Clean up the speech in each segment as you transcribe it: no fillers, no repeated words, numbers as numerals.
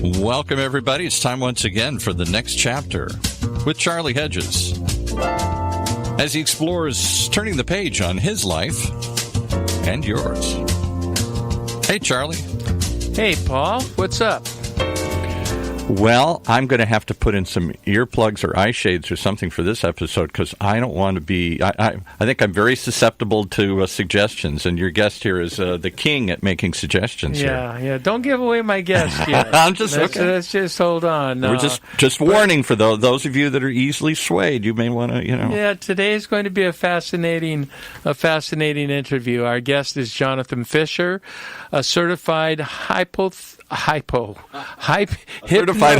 Welcome, everybody. It's time once again for the next chapter with Charlie Hedges as he explores turning the page on his life and yours. Hey, Charlie. Hey, Paul. What's up? Well, I'm going to have to put in some earplugs or eye shades or something for this episode because I don't want to be... I think I'm very susceptible to suggestions, and your guest here is the king at making suggestions here. Yeah. Don't give away my guest yet. Let's just hold on. We're just warning for those of you that are easily swayed. You may want to, Yeah, today is going to be a fascinating interview. Our guest is Jonathan Fischer, a certified Certified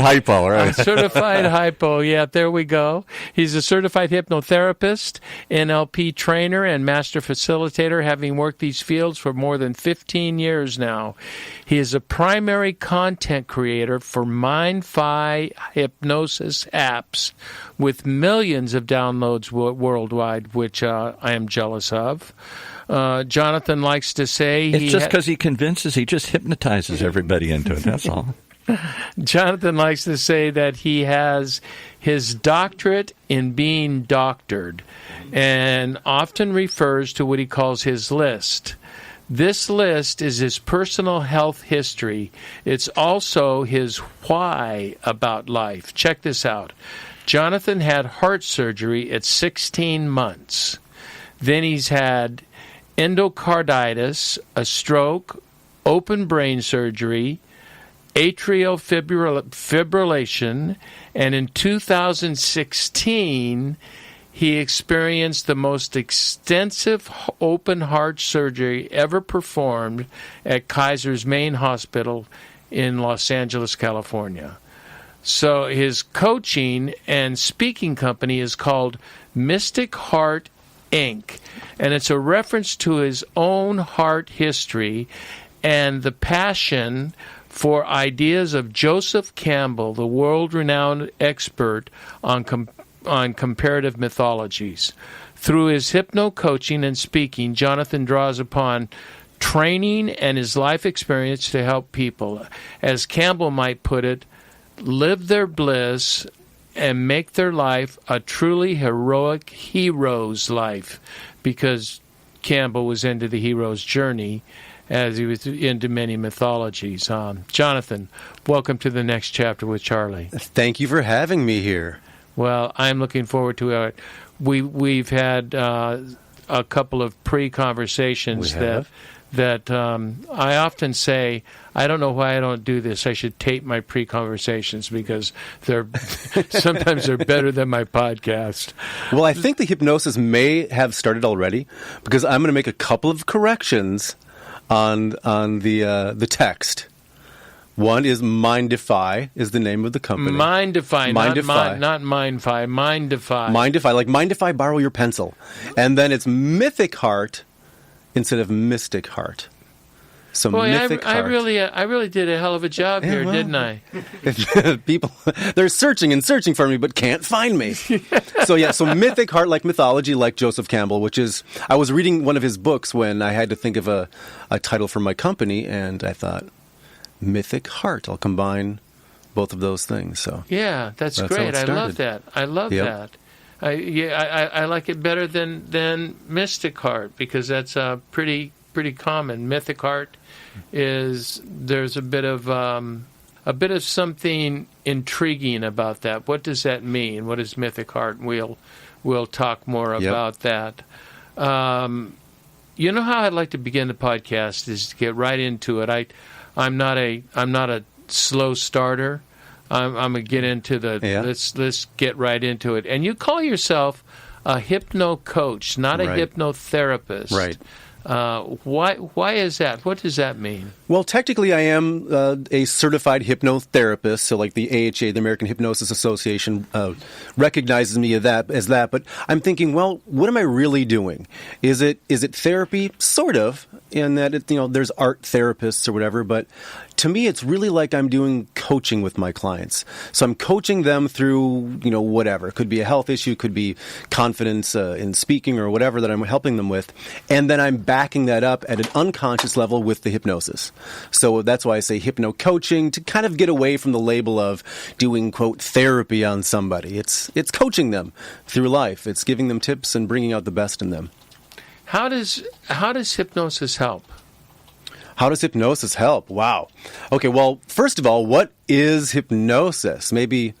hypo, right? Certified hypo, yeah, there we go. He's a certified hypnotherapist, NLP trainer, and master facilitator, having worked these fields for more than 15 years now. He is a primary content creator for MindFi hypnosis apps with millions of downloads worldwide, which I am jealous of. Jonathan likes to say... It's just because he convinces, he just hypnotizes everybody into it, that's all. Jonathan likes to say that he has his doctorate in being doctored and often refers to what he calls his list. This list is his personal health history. It's also his why about life. Check this out. Jonathan had heart surgery at 16 months. Then he's had endocarditis, a stroke, open brain surgery, atrial fibrillation, and in 2016, he experienced the most extensive open heart surgery ever performed at Kaiser's Main Hospital in Los Angeles, California. So his coaching and speaking company is called Mystic Heart Inc., and it's a reference to his own heart history and the passion for ideas of Joseph Campbell, the world-renowned expert on comparative mythologies. Through his hypno-coaching and speaking, Jonathan draws upon training and his life experience to help people, as Campbell might put it, live their bliss and make their life a truly heroic hero's life, because Campbell was into the hero's journey as he was into many mythologies. Jonathan, welcome to the next chapter with Charlie. Thank you for having me here. Well, I'm looking forward to it. We've had a couple of pre-conversations that I often say, I don't know why I don't do this. I should tape my pre-conversations because sometimes they're better than my podcast. Well, I think the hypnosis may have started already because I'm going to make a couple of corrections on the text. One is MindFi is the name of the company. MindFi, not MindFi. MindFi, like MindFi, borrow your pencil. And then it's Mythic Heart instead of Mystic Heart. So boy, Mythic Heart. I really did a hell of a job here, didn't I? People, they're searching for me, but can't find me. So Mythic Heart, like mythology, like Joseph Campbell, which is, I was reading one of his books when I had to think of a title for my company, and I thought, Mythic Heart. I'll combine both of those things. So yeah, that's great. I love that. That. I like it better than Mystic Heart because that's pretty common. Mythic Heart there's a bit of something intriguing about that. What does that mean? What is Mythic Heart? We'll talk more about that. You know how I'd like to begin the podcast is to get right into it. I'm not a slow starter. I'm gonna get into let's get right into it. And you call yourself a hypno-coach, not a hypnotherapist. Right. Why is that? What does that mean? Well, technically, I am a certified hypnotherapist. So, like the AHA, the American Hypnosis Association, recognizes me as that. But I'm thinking, well, what am I really doing? Is it therapy? Sort of, in that there's art therapists or whatever. But to me, it's really like I'm doing coaching with my clients. So I'm coaching them through whatever. It could be a health issue, could be confidence in speaking or whatever that I'm helping them with, and then I'm backing that up at an unconscious level with the hypnosis. So that's why I say hypno-coaching, to kind of get away from the label of doing, quote, therapy on somebody. It's coaching them through life. It's giving them tips and bringing out the best in them. How does hypnosis help? How does hypnosis help? Wow. Okay, well, first of all, what is hypnosis? Maybe...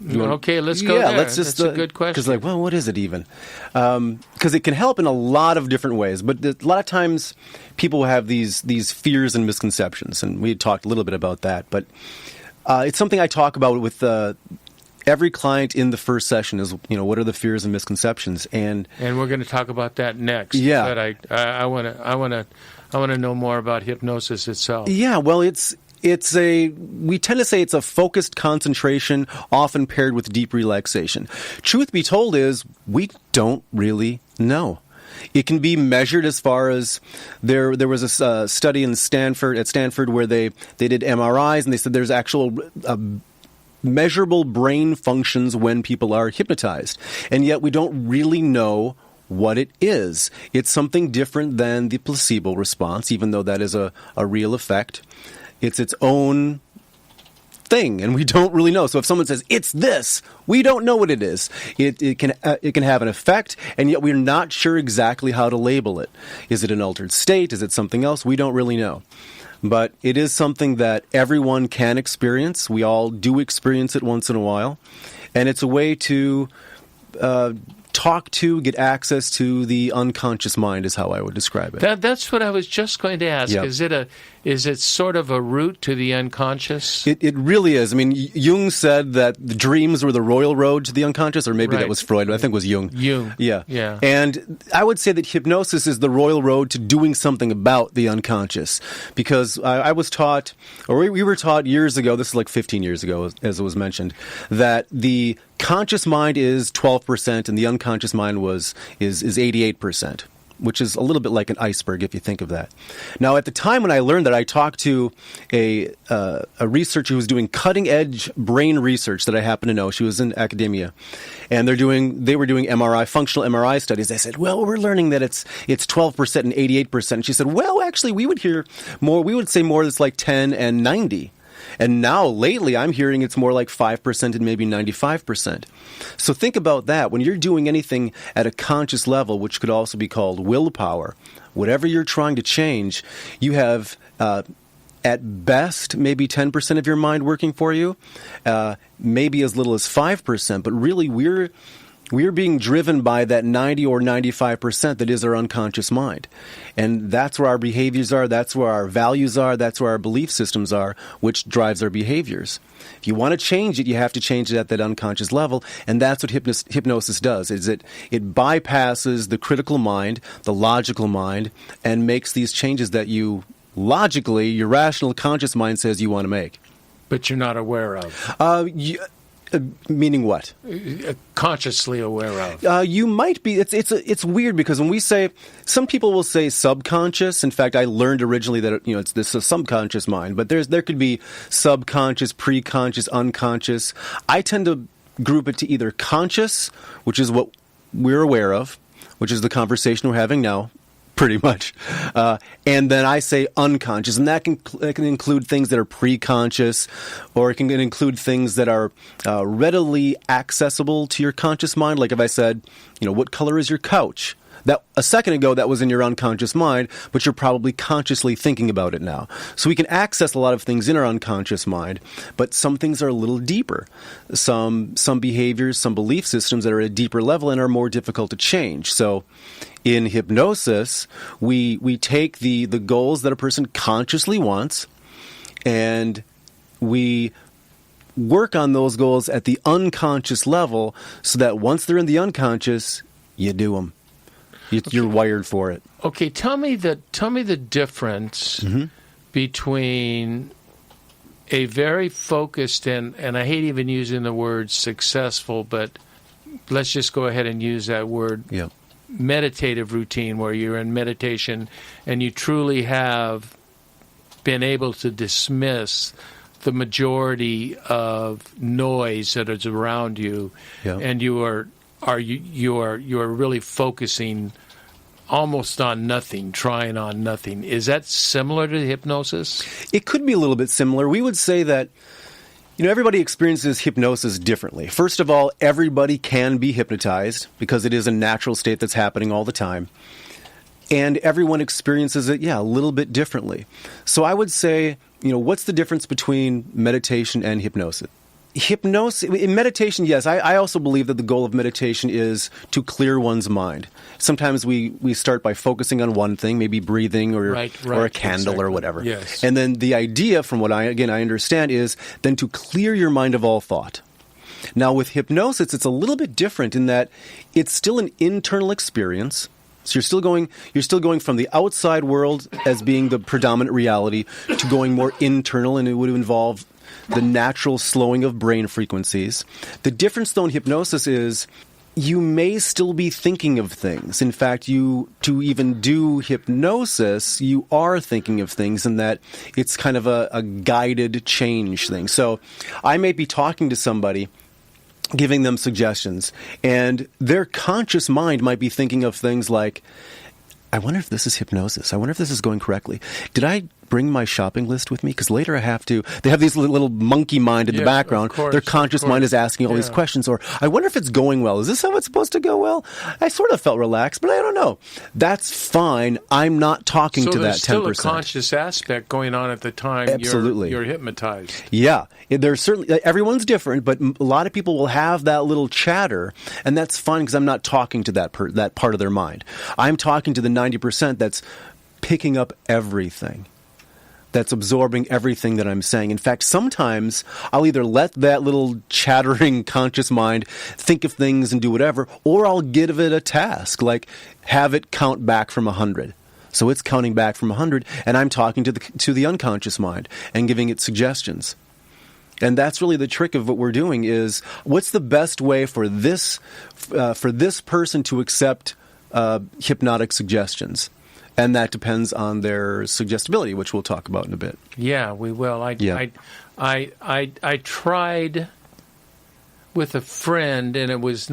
Okay, let's go there. Let's just, that's a good question. Because, what is it even? Because it can help in a lot of different ways. But a lot of times people have these fears and misconceptions, and we talked a little bit about that. But it's something I talk about with every client in the first session is, what are the fears and misconceptions? And we're going to talk about that next. Yeah. But I want to know more about hypnosis itself. Yeah, well, we tend to say it's a focused concentration, often paired with deep relaxation. Truth be told is, we don't really know. It can be measured as far as there was a study at Stanford where they did MRIs, and they said there's actual measurable brain functions when people are hypnotized. And yet we don't really know what it is. It's something different than the placebo response, even though that is a real effect. It's its own thing, and we don't really know. So if someone says, it's this, we don't know what it is. It can have an effect, and yet we're not sure exactly how to label it. Is it an altered state? Is it something else? We don't really know. But it is something that everyone can experience. We all do experience it once in a while. And it's a way to get access to the unconscious mind is how I would describe it. That's what I was just going to ask. Yep. Is it sort of a route to the unconscious? It really is. I mean, Jung said that the dreams were the royal road to the unconscious, or maybe that was Freud, but I think it was Jung. Yeah. And I would say that hypnosis is the royal road to doing something about the unconscious. Because I was taught, or we were taught years ago, this is like 15 years ago, as it was mentioned, that the conscious mind is 12% and the unconscious mind is 88%. Which is a little bit like an iceberg if you think of that. Now, at the time when I learned that, I talked to a researcher who was doing cutting-edge brain research that I happen to know. She was in academia. And they were doing functional MRI studies. I said, well, we're learning that it's 12% and 88%. And she said, well, actually, we would say more that's like 10 and 90. And now, lately, I'm hearing it's more like 5% and maybe 95%. So think about that. When you're doing anything at a conscious level, which could also be called willpower, whatever you're trying to change, you have, at best, maybe 10% of your mind working for you, maybe as little as 5%. But really, we're being driven by that 90 or 95% that is our unconscious mind. And that's where our behaviors are, that's where our values are, that's where our belief systems are, which drives our behaviors. If you want to change it, you have to change it at that unconscious level, and that's what hypnosis does. It bypasses the critical mind, the logical mind, and makes these changes that your rational conscious mind says you want to make. But you're not aware of. Meaning what? Consciously aware of. You might be. It's weird because when we say, some people will say subconscious. In fact, I learned originally that it's this subconscious mind, but there could be subconscious, preconscious, unconscious. I tend to group it to either conscious, which is what we're aware of, which is the conversation we're having now. Pretty much. And then I say unconscious, and that can include things that are preconscious, or it can include things that are readily accessible to your conscious mind. Like if I said, what color is your couch? That a second ago that was in your unconscious mind, but you're probably consciously thinking about it now. So we can access a lot of things in our unconscious mind, but some things are a little deeper. Some behaviors, some belief systems that are at a deeper level and are more difficult to change. So in hypnosis, we take the goals that a person consciously wants, and we work on those goals at the unconscious level so that once they're in the unconscious, you do them. You're wired for it. Okay, tell me the difference between a very focused and I hate even using the word successful, but let's just go ahead and use that word. Yeah. Meditative routine where you're in meditation and you truly have been able to dismiss the majority of noise that is around you, and you are really focusing almost on nothing, trying on nothing. Is that similar to hypnosis? It could be a little bit similar. We would say that, everybody experiences hypnosis differently. First of all, everybody can be hypnotized because it is a natural state that's happening all the time. And everyone experiences it, a little bit differently. So I would say, what's the difference between meditation and hypnosis? In meditation, yes, I also believe that the goal of meditation is to clear one's mind. Sometimes we start by focusing on one thing, maybe breathing or a candle or whatever. Yes. And then the idea, from what I understand, is then to clear your mind of all thought. Now, with hypnosis, it's a little bit different in that it's still an internal experience. So you're still going from the outside world as being the predominant reality to going more internal, and it would involve the natural slowing of brain frequencies. The difference, though, in hypnosis is you may still be thinking of things. In fact, to even do hypnosis, you are thinking of things, and that it's kind of a guided change thing. So I may be talking to somebody, giving them suggestions, and their conscious mind might be thinking of things like, I wonder if this is hypnosis. I wonder if this is going correctly. Did I bring my shopping list with me? Because later I have to. They have these little monkey mind in the background. Their conscious mind is asking all these questions. Or, I wonder if it's going well. Is this how it's supposed to go well? I sort of felt relaxed, but I don't know. That's fine. I'm not talking to that 10%. So there's still a conscious aspect going on at the time Absolutely. You're hypnotized. Yeah. There's certainly, everyone's different, but a lot of people will have that little chatter, and that's fine because I'm not talking to that part of their mind. I'm talking to the 90% that's picking up everything, that's absorbing everything that I'm saying. In fact, sometimes I'll either let that little chattering conscious mind think of things and do whatever, or I'll give it a task, like have it count back from 100. So it's counting back from 100, and I'm talking to the unconscious mind and giving it suggestions. And that's really the trick of what we're doing is, what's the best way for this person to accept hypnotic suggestions? And that depends on their suggestibility, which we'll talk about in a bit. Yeah, we will. I tried with a friend, and it was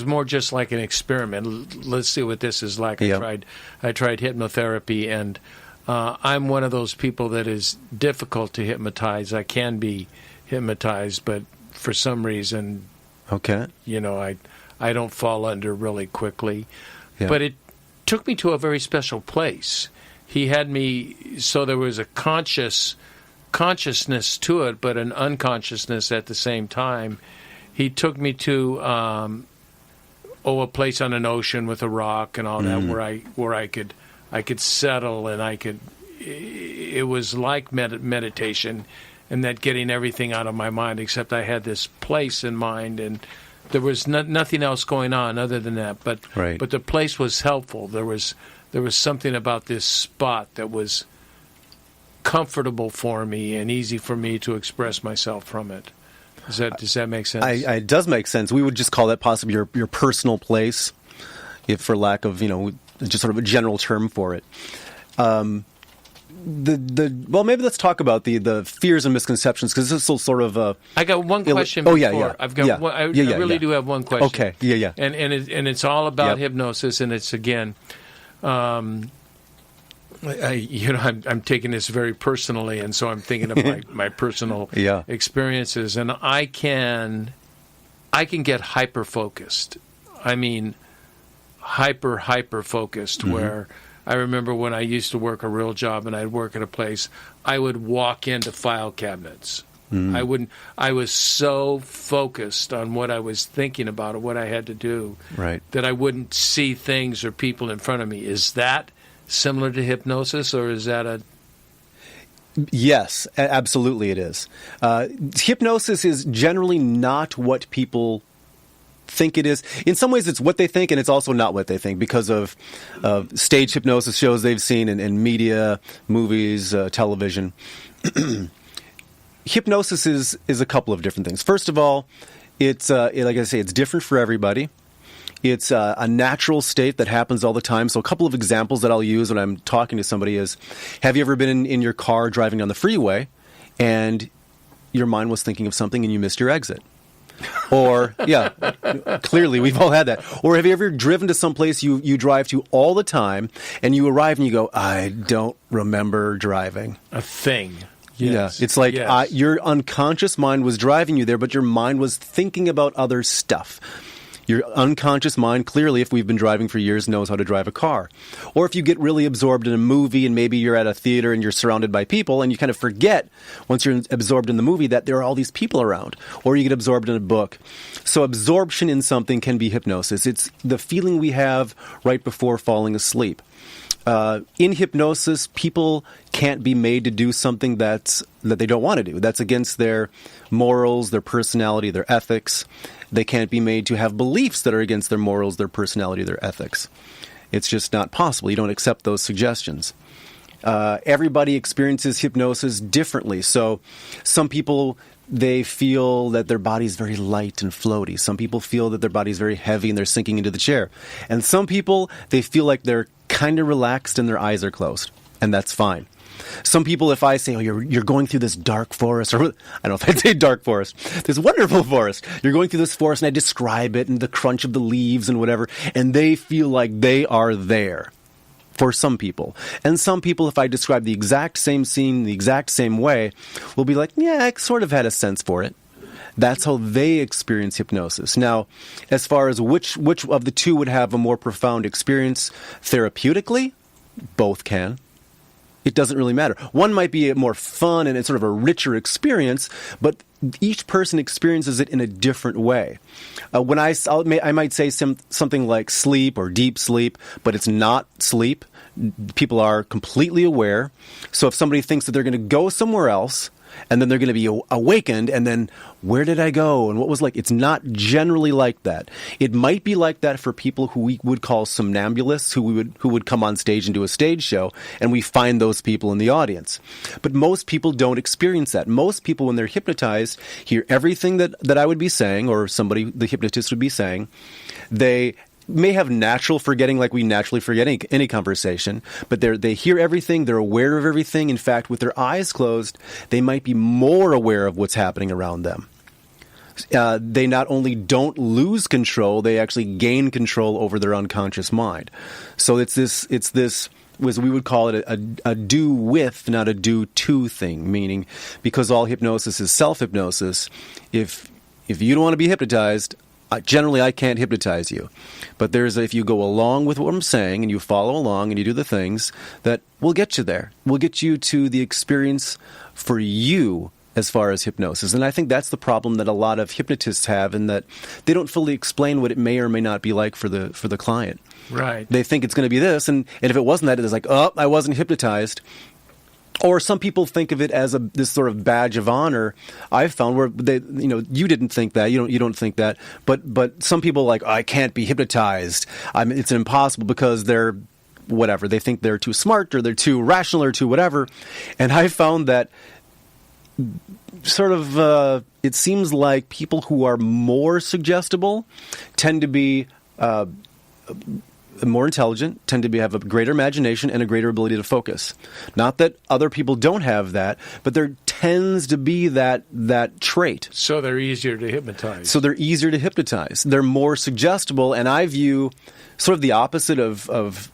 more just like an experiment. Let's see what this is like. I tried hypnotherapy, and I'm one of those people that is difficult to hypnotize. I can be hypnotized, but for some reason, I don't fall under really quickly. Yeah. But it took me to a very special place. He had me, so there was a consciousness to it, but an unconsciousness at the same time. He took me to a place on an ocean with a rock and all that, where I could settle, and it was like meditation, and that getting everything out of my mind, except I had this place in mind, and there was nothing else going on other than that. But the place was helpful. There was something about this spot that was comfortable for me and easy for me to express myself from it. Does that make sense? It does make sense. We would just call that possibly your personal place, if for lack of just sort of a general term for it. Well, maybe let's talk about the fears and misconceptions, because this is sort of I got one question before. I've got one, I really do have one question. Okay, yeah. And it's all about hypnosis, and it's again, I'm taking this very personally, and so I'm thinking of my personal experiences, and I can get hyper focused. I mean, hyper focused, where I remember when I used to work a real job and I'd work at a place, I would walk into file cabinets. I was so focused on what I was thinking about or what I had to do that I wouldn't see things or people in front of me. Is that similar to hypnosis, or is that a... Yes, absolutely it is. Hypnosis is generally not what people think it is. In some ways it's what they think, and it's also not what they think, because of stage hypnosis shows they've seen in media, movies, television. Hypnosis is a couple of different things. First of all, it's like I say, it's different for everybody. It's a natural state that happens all the time. So a couple of examples that I'll use when I'm talking to somebody is, have you ever been in your car driving on the freeway and your mind was thinking of something and you missed your exit? Or, yeah, clearly we've all had that. Or have you ever driven to some place you drive to all the time, and you arrive and you go, I don't remember driving? A thing. Yes. Yeah, it's like Yes. your unconscious mind was driving you there, but your mind was thinking about other stuff. Your unconscious mind, clearly, if we've been driving for years, knows how to drive a car. Or if you get really absorbed in a movie and maybe you're at a theater and you're surrounded by people and you kind of forget, once you're absorbed in the movie, that there are all these people around. Or you get absorbed in a book. So absorption in something can be hypnosis. It's the feeling we have right before falling asleep. In hypnosis, people can't be made to do something that they don't want to do. That's against their morals, their personality, their ethics. They can't be made to have beliefs that are against their morals, their personality, their ethics. It's just not possible. You don't accept those suggestions. Everybody experiences hypnosis differently. So some people, they feel that their body's very light and floaty. Some people feel that their body's very heavy and they're sinking into the chair. And some people, they feel like they're kind of relaxed and their eyes are closed. And that's fine. Some people, if I say, oh, you're going through this dark forest, or I don't know if I'd say dark forest, this wonderful forest, you're going through this forest, and I describe it and the crunch of the leaves and whatever, and they feel like they are there. For some people. And some people, if I describe the exact same scene the exact same way, will be like, yeah, I sort of had a sense for it. That's how they experience hypnosis. Now, as far as which of the two would have a more profound experience therapeutically, both can. It doesn't really matter. One might be a more fun and it's sort of a richer experience, but each person experiences it in a different way. When I might say something like sleep or deep sleep, but it's not sleep. People are completely aware. So if somebody thinks that they're going to go somewhere else, and then they're going to be awakened, and then where did I go, and what was like? It's not generally like that. It might be like that for people who we would call somnambulists, who would come on stage and do a stage show, and we find those people in the audience. But most people don't experience that. Most people, when they're hypnotized, hear everything that I would be saying, or somebody, the hypnotist would be saying. They may have natural forgetting, like we naturally forget any conversation, but they hear everything, they're aware of everything. In fact, with their eyes closed, they might be more aware of what's happening around them. They not only don't lose control, they actually gain control over their unconscious mind. So it's this, as we would call it, a do with, not a do to thing, meaning because all hypnosis is self-hypnosis, if you don't want to be hypnotized, generally, I can't hypnotize you. But if you go along with what I'm saying and you follow along and you do the things, that will get you there. We'll get you to the experience for you as far as hypnosis. And I think that's the problem that a lot of hypnotists have, in that they don't fully explain what it may or may not be like for the client. Right. They think it's going to be this, and if it wasn't that, it's like, oh, I wasn't hypnotized. Or some people think of it as this sort of badge of honor. I've found where you didn't think that, you don't think that, but some people are like, oh, I can't be hypnotized. It's impossible because they're whatever. They think they're too smart or they're too rational or too whatever. And I found that sort of it seems like people who are more suggestible tend to be more intelligent, tend to have a greater imagination and a greater ability to focus. Not that other people don't have that, but there tends to be that trait. So they're easier to hypnotize. They're more suggestible, and I view sort of the opposite of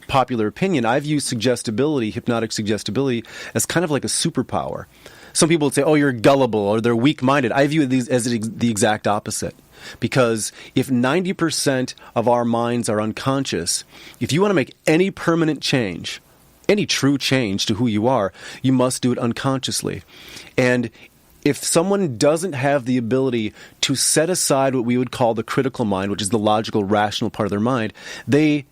popular opinion. I view hypnotic suggestibility, as kind of like a superpower. Some people would say, oh, you're gullible or they're weak-minded. I view it as the exact opposite. Because if 90% of our minds are unconscious, if you want to make any permanent change, any true change to who you are, you must do it unconsciously. And if someone doesn't have the ability to set aside what we would call the critical mind, which is the logical, rational part of their mind, they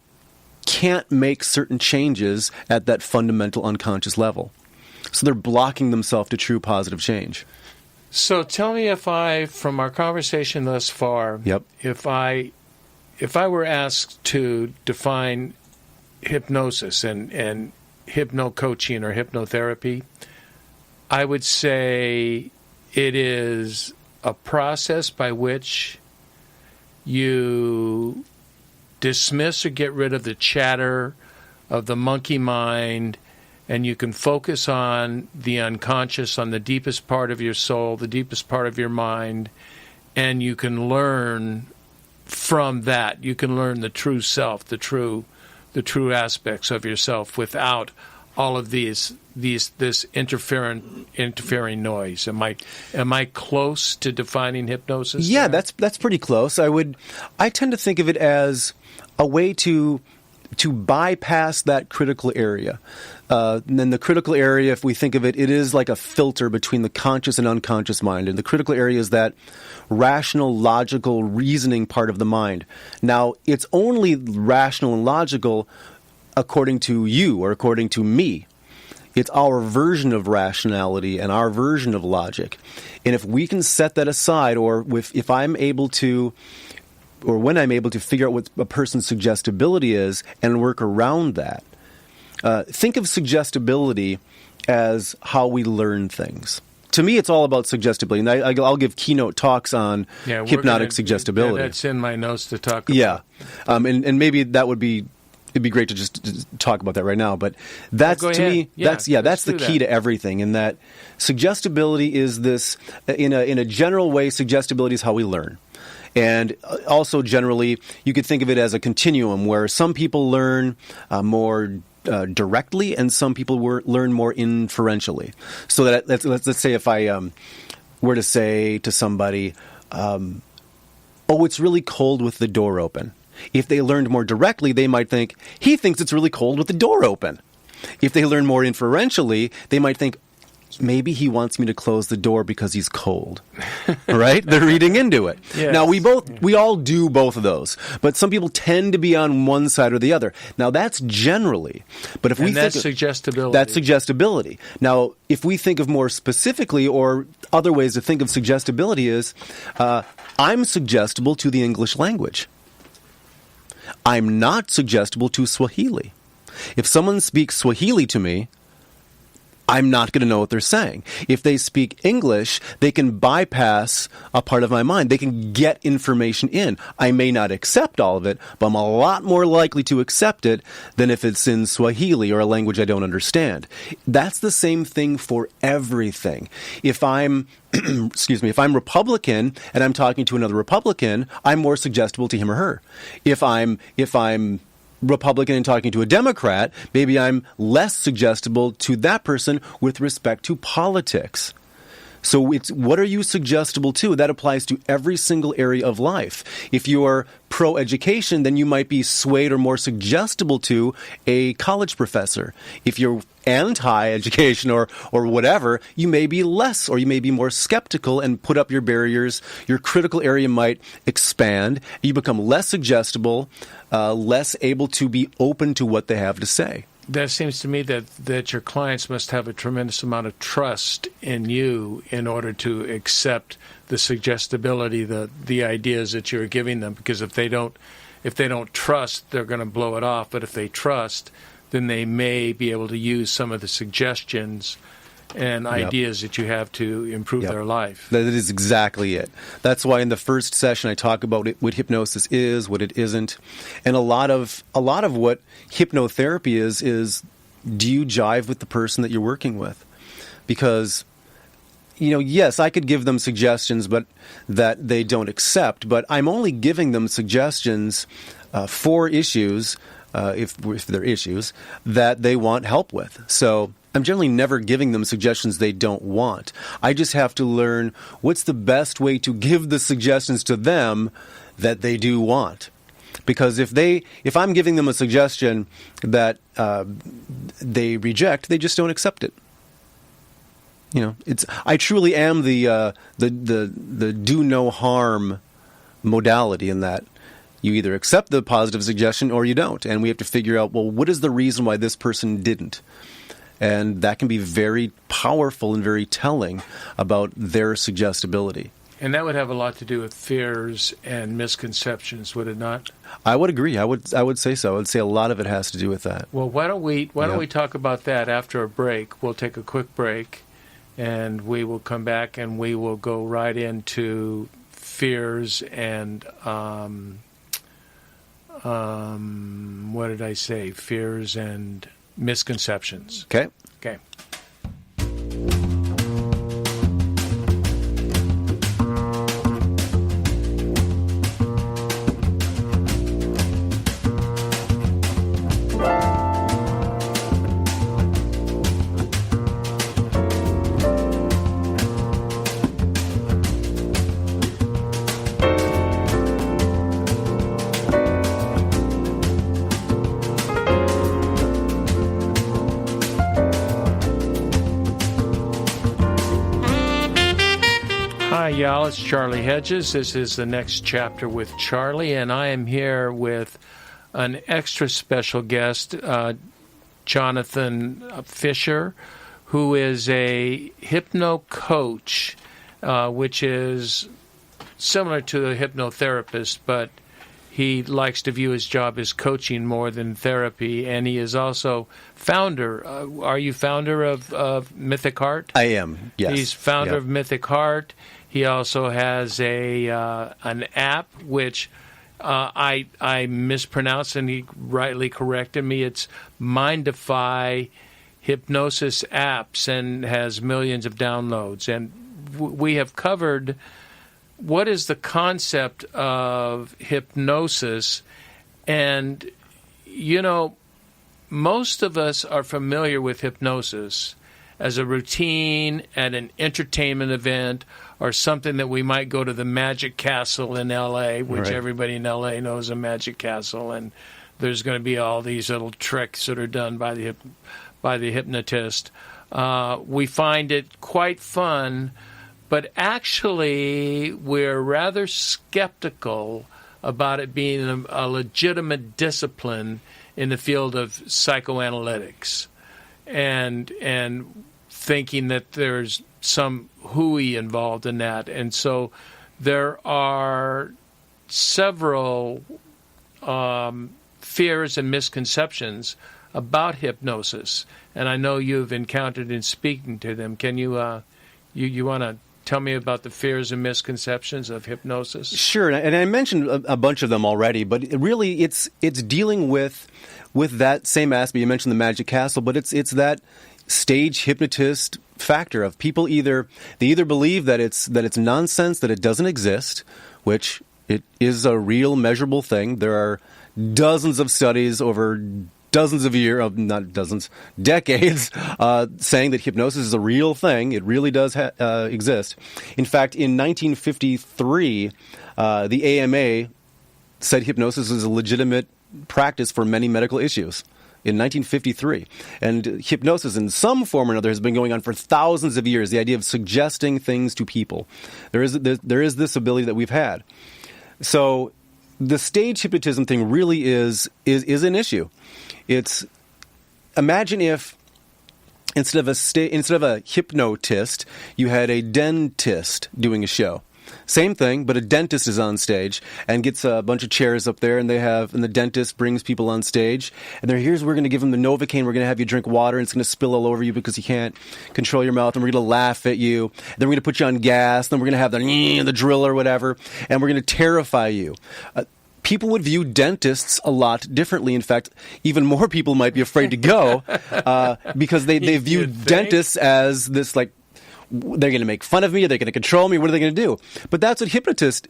can't make certain changes at that fundamental unconscious level. So they're blocking themselves to true positive change. So tell me from our conversation thus far, yep. if I were asked to define hypnosis and hypno-coaching or hypnotherapy, I would say it is a process by which you dismiss or get rid of the chatter of the monkey mind, and you can focus on the unconscious, on the deepest part of your soul, the deepest part of your mind, and you can learn from that. You can learn the true self, the true aspects of yourself without all of this interfering noise. Am I close to defining hypnosis? Yeah, there? that's pretty close. I tend to think of it as a way to bypass that critical area. And then the critical area, if we think of it, it is like a filter between the conscious and unconscious mind. And the critical area is that rational, logical, reasoning part of the mind. Now, it's only rational and logical according to you or according to me. It's our version of rationality and our version of logic. And if we can set that aside, or if I'm able to, or when I'm able to figure out what a person's suggestibility is and work around that, think of suggestibility as how we learn things. To me, it's all about suggestibility. And I'll give keynote talks on hypnotic suggestibility. Yeah, that's in my notes to talk about. Yeah. And maybe it'd be great to just talk about that right now. But that's, to me, that's the key to everything. In that suggestibility is this, in a general way, suggestibility is how we learn. And also generally, you could think of it as a continuum where some people learn more directly, and some people learn more inferentially. So that let's say if I were to say to somebody, "Oh, it's really cold with the door open." If they learned more directly, they might think, "He thinks it's really cold with the door open." If they learn more inferentially, they might think, maybe he wants me to close the door because he's cold. Right? They're reading into it. Yes. Now, we all do both of those, but some people tend to be on one side or the other. Now, that's generally. But if we that's think suggestibility. That's suggestibility. Now, if we think of more specifically, or other ways to think of suggestibility is, I'm suggestible to the English language. I'm not suggestible to Swahili. If someone speaks Swahili to me, I'm not going to know what they're saying. If they speak English, they can bypass a part of my mind. They can get information in. I may not accept all of it, but I'm a lot more likely to accept it than if it's in Swahili or a language I don't understand. That's the same thing for everything. If I'm if I'm Republican and I'm talking to another Republican, I'm more suggestible to him or her. If I'm Republican and talking to a Democrat, maybe I'm less suggestible to that person with respect to politics. So it's, what are you suggestible to? That applies to every single area of life. If you're pro-education, then you might be swayed or more suggestible to a college professor. If you're anti-education or whatever, you may be less, or you may be more skeptical and put up your barriers. Your critical area might expand. You become less suggestible, less able to be open to what they have to say. That seems to me that your clients must have a tremendous amount of trust in you in order to accept the suggestibility, the ideas that you're giving them. Because if they don't trust, they're going to blow it off. But if they trust, then they may be able to use some of the suggestions and ideas that you have to improve their life. That is exactly it. That's why in the first session I talk about what hypnosis is, what it isn't, and a lot of what hypnotherapy is do you jive with the person that you're working with? Because yes, I could give them suggestions, but that they don't accept. But I'm only giving them suggestions for issues, if they're issues that they want help with. So I'm generally never giving them suggestions they don't want. I just have to learn what's the best way to give the suggestions to them that they do want. Because if I'm giving them a suggestion that they reject, they just don't accept it. I truly am the do no harm modality in that. You either accept the positive suggestion or you don't. And we have to figure out, well, what is the reason why this person didn't? And that can be very powerful and very telling about their suggestibility. And that would have a lot to do with fears and misconceptions, would it not? I would agree. I would say so. I would say a lot of it has to do with that. Well, why don't we talk about that after a break? We'll take a quick break, and we will come back and we will go right into fears and what did I say? Fears and misconceptions. Okay. y'all. It's Charlie Hedges. This is the next chapter with Charlie, and I am here with an extra special guest, Jonathan Fischer, who is a hypno-coach, which is similar to a hypnotherapist, but he likes to view his job as coaching more than therapy, and he is also founder. Are you founder of Mythic Heart? I am, yes. He's founder of Mythic Heart. He also has an app, which I mispronounced, and he rightly corrected me. It's Mindify Hypnosis Apps, and has millions of downloads. And we have covered what is the concept of hypnosis. And, you know, most of us are familiar with hypnosis as a routine at an entertainment event or something that we might go to the Magic Castle in L.A., which everybody in L.A. knows a Magic Castle, and there's going to be all these little tricks that are done by the hypnotist. We find it quite fun, but actually we're rather skeptical about it being a legitimate discipline in the field of psychoanalytics, and thinking that there's some hooey involved in that. And so there are several fears and misconceptions about hypnosis, and I know you've encountered in speaking to them. Can you you want to tell me about the fears and misconceptions of hypnosis? Sure, and I mentioned a bunch of them already, but really it's dealing with that same aspect. You mentioned the Magic Castle, but it's that stage hypnotist factor of people they either believe that it's nonsense, that it doesn't exist, which it is a real measurable thing. There are dozens of studies over dozens of years, not dozens, decades, saying that hypnosis is a real thing. It really does exist. In fact, in 1953, the AMA said hypnosis is a legitimate practice for many medical issues. In 1953. And hypnosis in some form or another has been going on for thousands of years, the idea of suggesting things to people. There is this ability that we've had. So the stage hypnotism thing really is an issue. Imagine if instead of a hypnotist, you had a dentist doing a show. Same thing, but a dentist is on stage and gets a bunch of chairs up there, and the dentist brings people on stage, and we're going to give them the Novocaine, we're going to have you drink water, and it's going to spill all over you because you can't control your mouth, and we're going to laugh at you, and then we're going to put you on gas, then we're going to have the drill or whatever, and we're going to terrify you. People would view dentists a lot differently. In fact, even more people might be afraid to go because they view dentists as this, like, they're going to make fun of me. They're going to control me. What are they going to do? But that's what hypnotism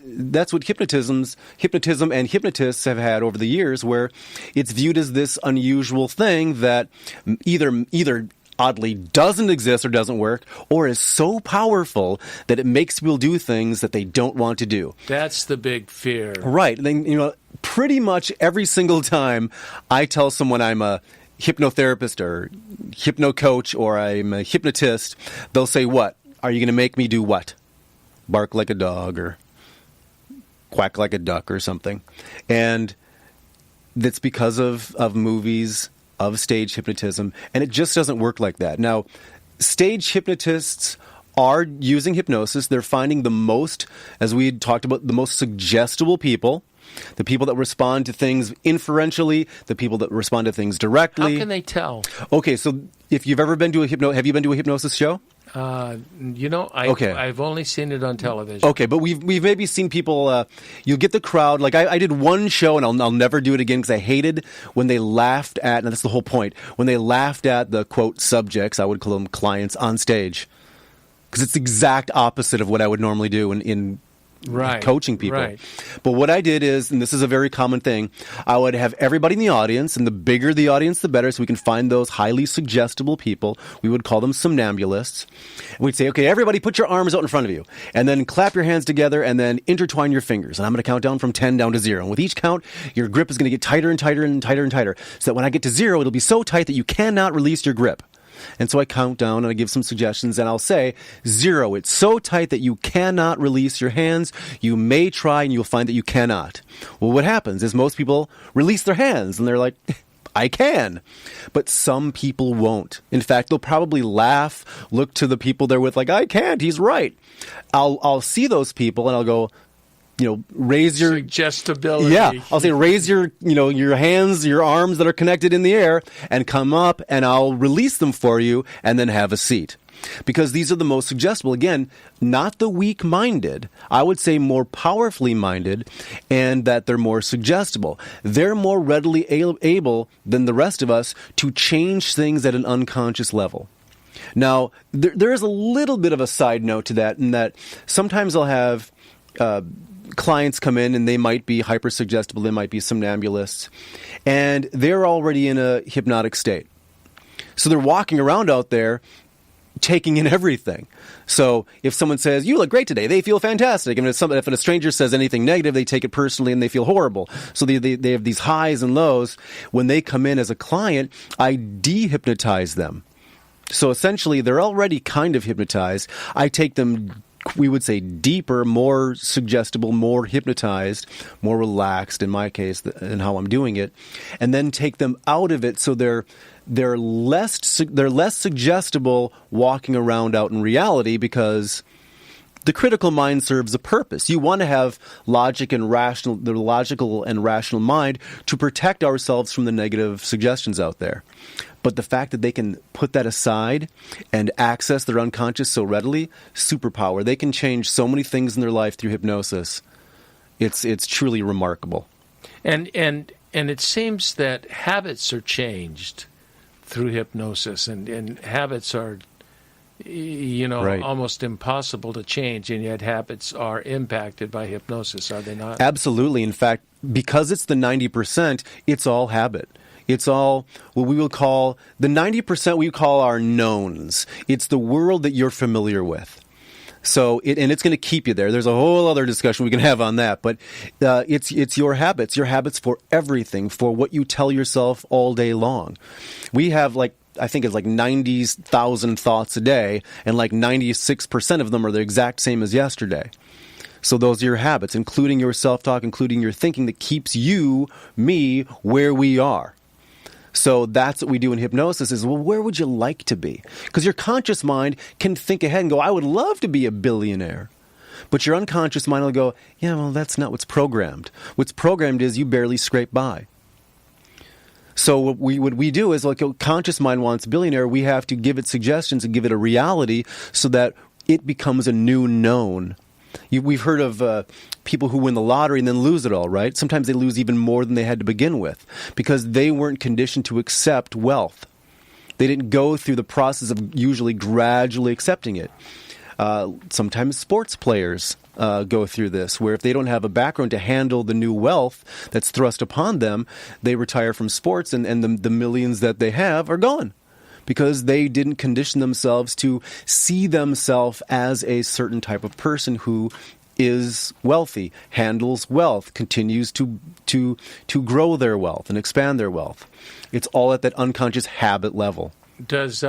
and hypnotists have had over the years, where it's viewed as this unusual thing that either oddly doesn't exist or doesn't work, or is so powerful that it makes people do things that they don't want to do. That's the big fear. Right. Then, pretty much every single time I tell someone I'm a hypnotherapist or hypno-coach or I'm a hypnotist, they'll say, what? Are you going to make me do what? Bark like a dog or quack like a duck or something. And that's because of movies, of stage hypnotism, and it just doesn't work like that. Now, stage hypnotists are using hypnosis. They're finding the most, as we had talked about, the most suggestible people. The people that respond to things inferentially, the people that respond to things directly. How can they tell? Okay, so if you've ever been to have you been to a hypnosis show? I've only seen it on television. Okay, but we've maybe seen people. You'll get the crowd. Like I did one show, and I'll never do it again because I hated when they laughed at. And that's the whole point. When they laughed at the quote subjects, I would call them clients on stage, because it's the exact opposite of what I would normally do in coaching people. Right. But what I did is, and this is a very common thing, I would have everybody in the audience, and the bigger the audience, the better, so we can find those highly suggestible people. We would call them somnambulists. And we'd say, okay, everybody put your arms out in front of you, and then clap your hands together, and then intertwine your fingers. And I'm going to count down from 10 down to 0. And with each count, your grip is going to get tighter and tighter and tighter and tighter, so that when I get to 0, it'll be so tight that you cannot release your grip. And so I count down and I give some suggestions, and I'll say 0. It's so tight that you cannot release your hands. You may try and you'll find that you cannot. Well, what happens is most people release their hands and they're like, I can. But some people won't. In fact, they'll probably laugh, look to the people they're with like, I can't, he's right. I'll see those people and I'll go, raise your suggestibility. Yeah, I'll say raise your hands, your arms that are connected in the air, and come up, and I'll release them for you, and then have a seat. Because these are the most suggestible. Again, not the weak-minded. I would say more powerfully minded, and that they're more suggestible. They're more readily able than the rest of us to change things at an unconscious level. Now, there is a little bit of a side note to that, in that sometimes I'll have clients come in and they might be hypersuggestible, they might be somnambulists, and they're already in a hypnotic state. So they're walking around out there taking in everything. So if someone says, you look great today, they feel fantastic. And if a stranger says anything negative, they take it personally and they feel horrible. So they have these highs and lows. When they come in as a client, I de-hypnotize them. So essentially, they're already kind of hypnotized. I take them, we would say, deeper, more suggestible, more hypnotized, more relaxed, in my case, in how I'm doing it, and then take them out of it so they're less suggestible walking around out in reality, because the critical mind serves a purpose. You want to have the logical and rational mind to protect ourselves from the negative suggestions out there. But the fact that they can put that aside and access their unconscious so readily, superpower. They can change so many things in their life through hypnosis. It's truly remarkable. And it seems that habits are changed through hypnosis, and habits are, right, almost impossible to change, and yet habits are impacted by hypnosis, are they not? Absolutely. In fact, because it's the 90%, it's all habit. It's all what we will call the 90% we call our knowns. It's the world that you're familiar with. So it's going to keep you there. There's a whole other discussion we can have on that, but it's your habits for everything, for what you tell yourself all day long. We have I think it's 90,000 thoughts a day, and 96% of them are the exact same as yesterday. So those are your habits, including your self-talk, including your thinking, that keeps you, me, where we are. So that's what we do in hypnosis is, well, where would you like to be? Because your conscious mind can think ahead and go, I would love to be a billionaire. But your unconscious mind will go, yeah, well, that's not what's programmed. What's programmed is you barely scrape by. So what we do is, a conscious mind wants billionaire, we have to give it suggestions and give it a reality so that it becomes a new known. We've heard of people who win the lottery and then lose it all, right? Sometimes they lose even more than they had to begin with because they weren't conditioned to accept wealth. They didn't go through the process of usually gradually accepting it. Sometimes sports players go through this, where if they don't have a background to handle the new wealth that's thrust upon them, they retire from sports and the millions that they have are gone. Because they didn't condition themselves to see themselves as a certain type of person who is wealthy, handles wealth, continues to grow their wealth and expand their wealth. It's all at that unconscious habit level. Does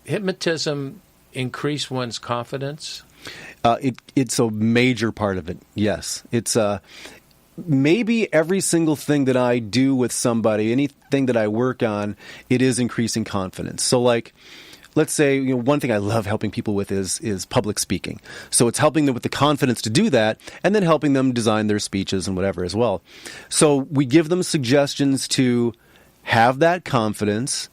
hypnotism increase one's confidence? It's a major part of it, yes. It's maybe every single thing that I do with somebody, anything that I work on, it is increasing confidence. So let's say, one thing I love helping people with is public speaking. So it's helping them with the confidence to do that, and then helping them design their speeches and whatever as well. So we give them suggestions to have that confidence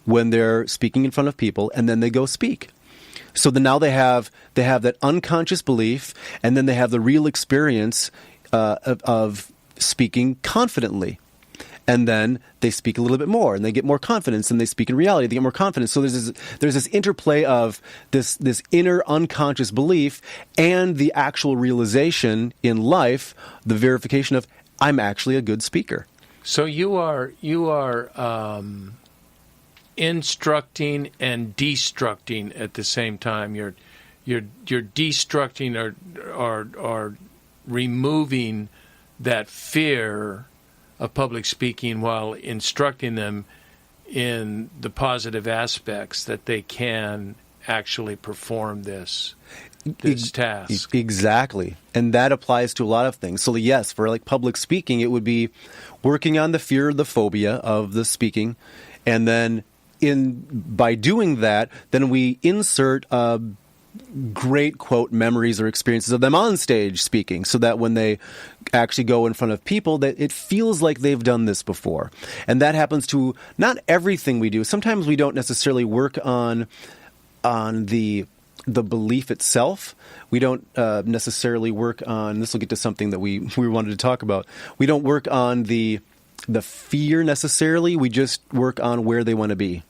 when they're speaking in front of people, and then they go speak. So then now they have that unconscious belief, and then they have the real experience of speaking confidently. And then they speak a little bit more, and they get more confidence, and they speak in reality. They get more confidence. So there's this interplay of this inner unconscious belief and the actual realization in life, the verification of, I'm actually a good speaker. So you are instructing and destructing at the same time. You're destructing or removing that fear of public speaking while instructing them in the positive aspects that they can actually perform this task. Exactly. And that applies to a lot of things. So yes, for like public speaking, it would be working on the fear, the phobia of the speaking. And then by doing that, then we insert great quote memories or experiences of them on stage speaking, so that when they actually go in front of people, that it feels like they've done this before. And that happens to not everything we do. Sometimes we don't necessarily work on the belief itself. We don't necessarily work on, this will get to something that we wanted to talk about. We don't work on the fear necessarily. We just work on where they want to be.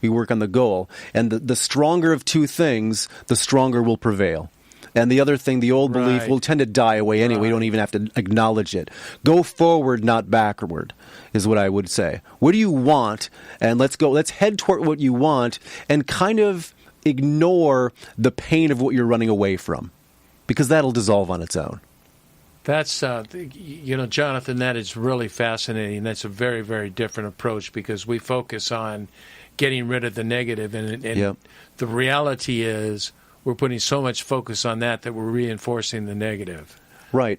We work on the goal. And the stronger of two things, the stronger will prevail. And the other thing, the old belief, will tend to die away anyway. We don't even have to acknowledge it. Go forward, not backward, is what I would say. What do you want? And let's head toward what you want and kind of ignore the pain of what you're running away from, because that'll dissolve on its own. That's, Jonathan, that is really fascinating. That's a very, very different approach, because we focus on getting rid of the negative. And the reality is we're putting so much focus on that we're reinforcing the negative. Right.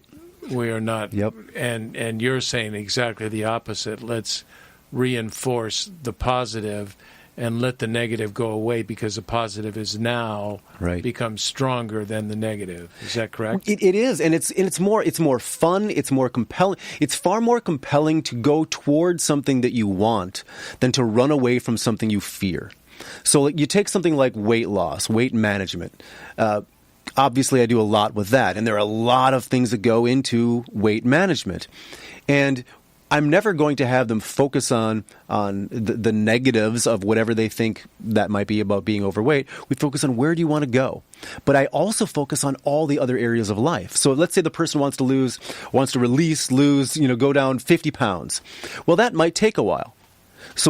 We are not. Yep. And you're saying exactly the opposite. Let's reinforce the positive and let the negative go away, because the positive is now becomes stronger than the negative. Is that correct? It is, and it's more fun. It's more compelling. It's far more compelling to go towards something that you want than to run away from something you fear. So you take something like weight loss, weight management. Obviously, I do a lot with that, and there are a lot of things that go into weight management, and I'm never going to have them focus on the negatives of whatever they think that might be about being overweight. We focus on where do you want to go. But I also focus on all the other areas of life. So let's say the person wants to lose, go down 50 pounds. Well, that might take a while.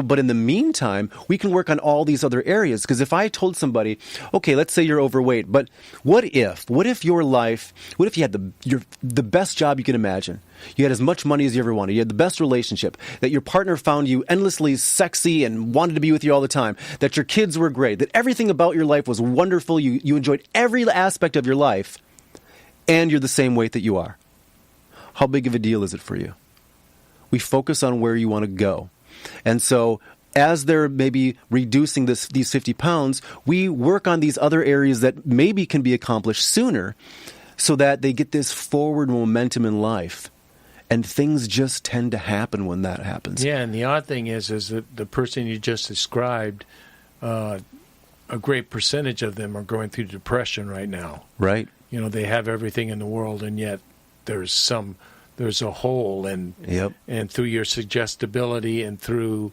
But in the meantime, we can work on all these other areas. Because if I told somebody, okay, let's say you're overweight, but what if your life, what if you had the best job you can imagine? You had as much money as you ever wanted. You had the best relationship, that your partner found you endlessly sexy and wanted to be with you all the time, that your kids were great, that everything about your life was wonderful. You enjoyed every aspect of your life, and you're the same weight that you are. How big of a deal is it for you? We focus on where you want to go. And so as they're maybe reducing these 50 pounds, we work on these other areas that maybe can be accomplished sooner, so that they get this forward momentum in life. And things just tend to happen when that happens. Yeah, and the odd thing is that the person you just described, a great percentage of them are going through depression right now. Right. They have everything in the world, and yet there's a hole, and through your suggestibility and through,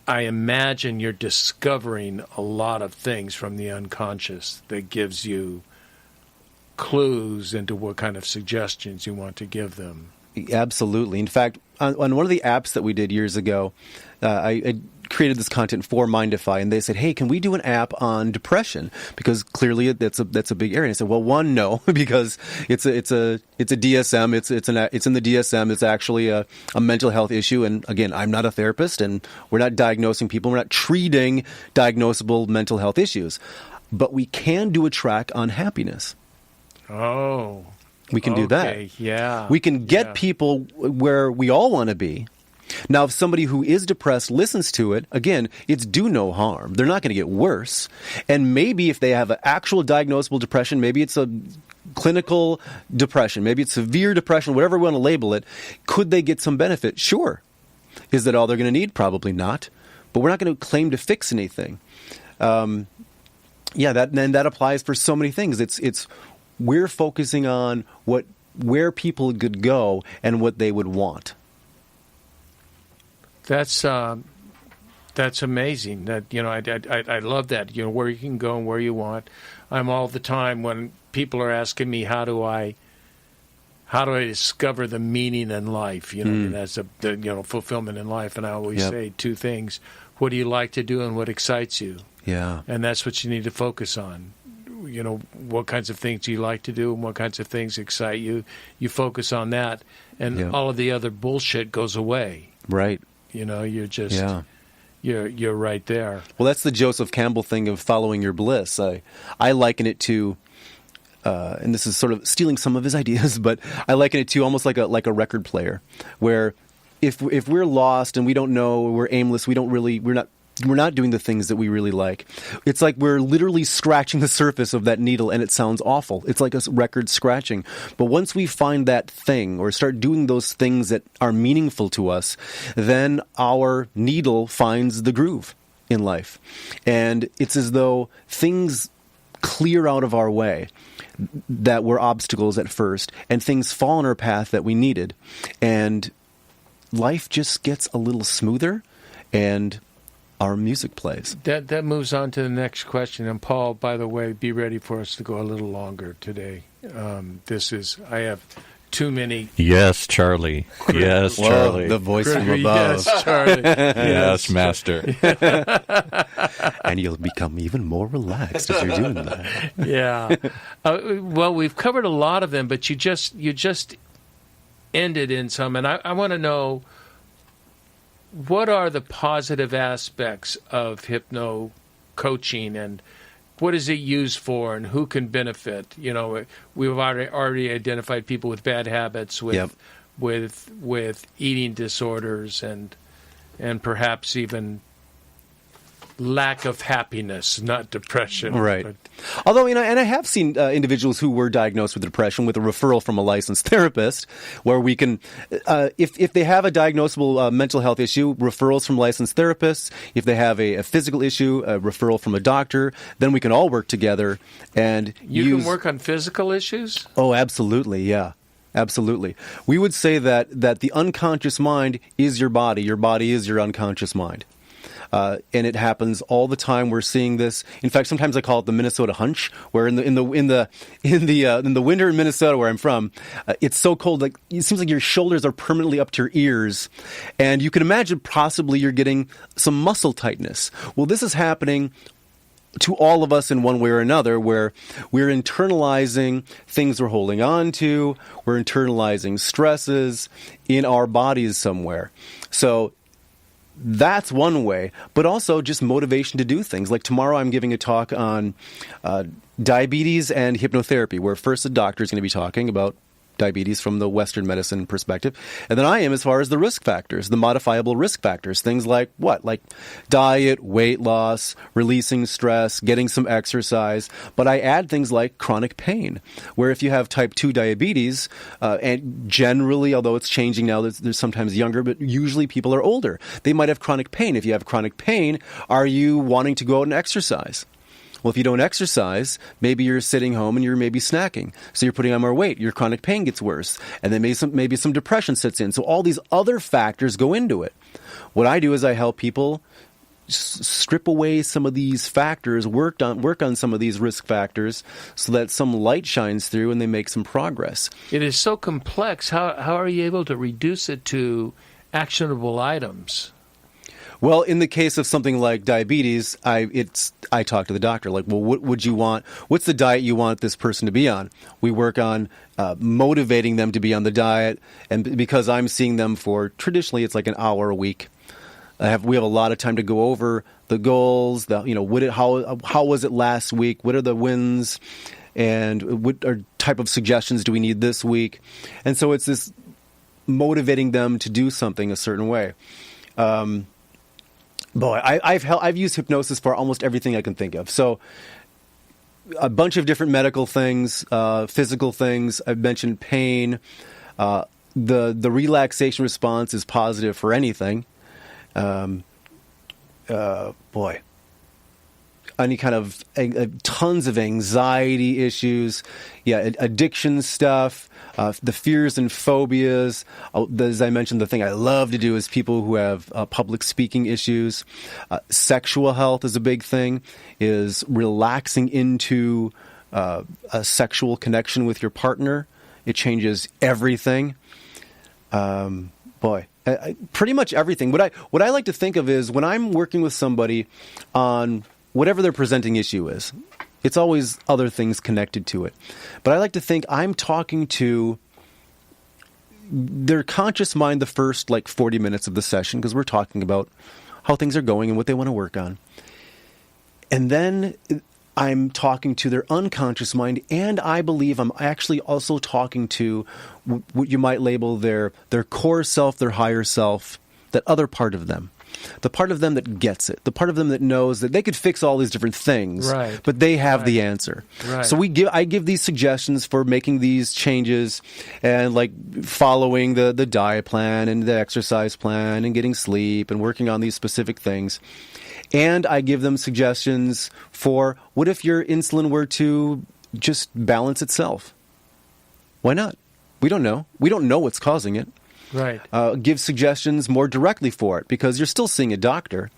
I imagine you're discovering a lot of things from the unconscious that gives you clues into what kind of suggestions you want to give them. Absolutely. In fact, on one of the apps that we did years ago, I created this content for Mindify, and they said, "Hey, can we do an app on depression? Because clearly that's a big area." And I said, "Well, one, no, because it's a DSM. It's in the DSM. It's actually a mental health issue. And again, I'm not a therapist, and we're not diagnosing people. We're not treating diagnosable mental health issues, but we can do a track on happiness." Oh. We can do that. Yeah. We can get people where we all want to be. Now, if somebody who is depressed listens to it, again, it's do no harm. They're not going to get worse. And maybe if they have an actual diagnosable depression, maybe it's a clinical depression, maybe it's severe depression, whatever we want to label it, could they get some benefit? Sure. Is that all they're going to need? Probably not. But we're not going to claim to fix anything. That applies for so many things. It's we're focusing on where people could go and what they would want. That's amazing. That I love that. Where you can go and where you want. I'm all the time when people are asking me how do I discover the meaning in life. That's the fulfillment in life. And I always say two things: what do you like to do and what excites you. Yeah. And that's what you need to focus on. What kinds of things do you like to do and what kinds of things excite you? You focus on that, and all of the other bullshit goes away. Right. You're just you're right there. Well, that's the Joseph Campbell thing of following your bliss. I liken it to, and this is sort of stealing some of his ideas, but I liken it to almost like a record player, where if we're lost and we don't know, we're aimless, we're not doing the things that we really like. It's like we're literally scratching the surface of that needle, and it sounds awful. It's like a record scratching. But once we find that thing or start doing those things that are meaningful to us, then our needle finds the groove in life. And it's as though things clear out of our way that were obstacles at first, and things fall in our path that we needed. And life just gets a little smoother, and our music plays. That moves on to the next question. And Paul, by the way, be ready for us to go a little longer today. I have too many. Yes, Charlie. Yes, Whoa, Charlie. the voice from above. Yes, Charlie. Yes, master. And you'll become even more relaxed as you're doing that. Yeah. Well, we've covered a lot of them, but you just ended in some, and I want to know, what are the positive aspects of hypno-coaching, and what is it used for, and who can benefit? You know, we've already identified people with bad habits, with eating disorders, and perhaps even lack of happiness, not depression. Right. But, although, and I have seen individuals who were diagnosed with depression with a referral from a licensed therapist, where we can, if they have a diagnosable mental health issue, referrals from licensed therapists. If they have a physical issue, a referral from a doctor, then we can all work together and you can work on physical issues? Oh, absolutely, yeah. Absolutely. We would say that the unconscious mind is your body is your unconscious mind. And it happens all the time. We're seeing this. In fact, sometimes I call it the Minnesota hunch, where in the winter in Minnesota, where I'm from, it's so cold. Like, it seems like your shoulders are permanently up to your ears, and you can imagine possibly you're getting some muscle tightness. Well, this is happening to all of us in one way or another, where we're internalizing things we're holding on to. We're internalizing stresses in our bodies somewhere. So that's one way, but also just motivation to do things. Like tomorrow I'm giving a talk on diabetes and hypnotherapy, where first the doctor is going to be talking about diabetes from the Western medicine perspective, and then I am as far as the risk factors, the modifiable risk factors, things like what? Like diet, weight loss, releasing stress, getting some exercise, but I add things like chronic pain, where if you have type 2 diabetes, and generally, although it's changing now, there's sometimes younger, but usually people are older, they might have chronic pain. If you have chronic pain, are you wanting to go out and exercise? Well, if you don't exercise, maybe you're sitting home and you're maybe snacking. So you're putting on more weight. Your chronic pain gets worse. And then maybe some depression sets in. So all these other factors go into it. What I do is I help people strip away some of these factors, work on some of these risk factors, so that some light shines through and they make some progress. It is so complex. How are you able to reduce it to actionable items? Well, in the case of something like diabetes, I talk to the doctor. Like, well, what would you want? What's the diet you want this person to be on? We work on motivating them to be on the diet, and because I'm seeing them for traditionally it's like an hour a week. We have a lot of time to go over the goals. How was it last week? What are the wins? And what type of suggestions do we need this week? And so it's this motivating them to do something a certain way. Boy, I've used hypnosis for almost everything I can think of. So a bunch of different medical things, physical things. I've mentioned pain. The relaxation response is positive for anything. Any kind of tons of anxiety issues, addiction stuff, the fears and phobias. As I mentioned, the thing I love to do is people who have public speaking issues. Sexual health is a big thing, is relaxing into a sexual connection with your partner. It changes everything. Pretty much everything. What I like to think of is when I'm working with somebody on whatever their presenting issue is, it's always other things connected to it. But I like to think I'm talking to their conscious mind the first 40 minutes of the session, because we're talking about how things are going and what they want to work on. And then I'm talking to their unconscious mind, and I believe I'm actually also talking to what you might label their core self, their higher self, that other part of them. The part of them that gets it, the part of them that knows that they could fix all these different things, right, but they have the answer. Right. So I give these suggestions for making these changes and like following the diet plan and the exercise plan and getting sleep and working on these specific things. And I give them suggestions for what if your insulin were to just balance itself? Why not? We don't know. We don't know what's causing it. Right. Give suggestions more directly for it because you're still seeing a doctor.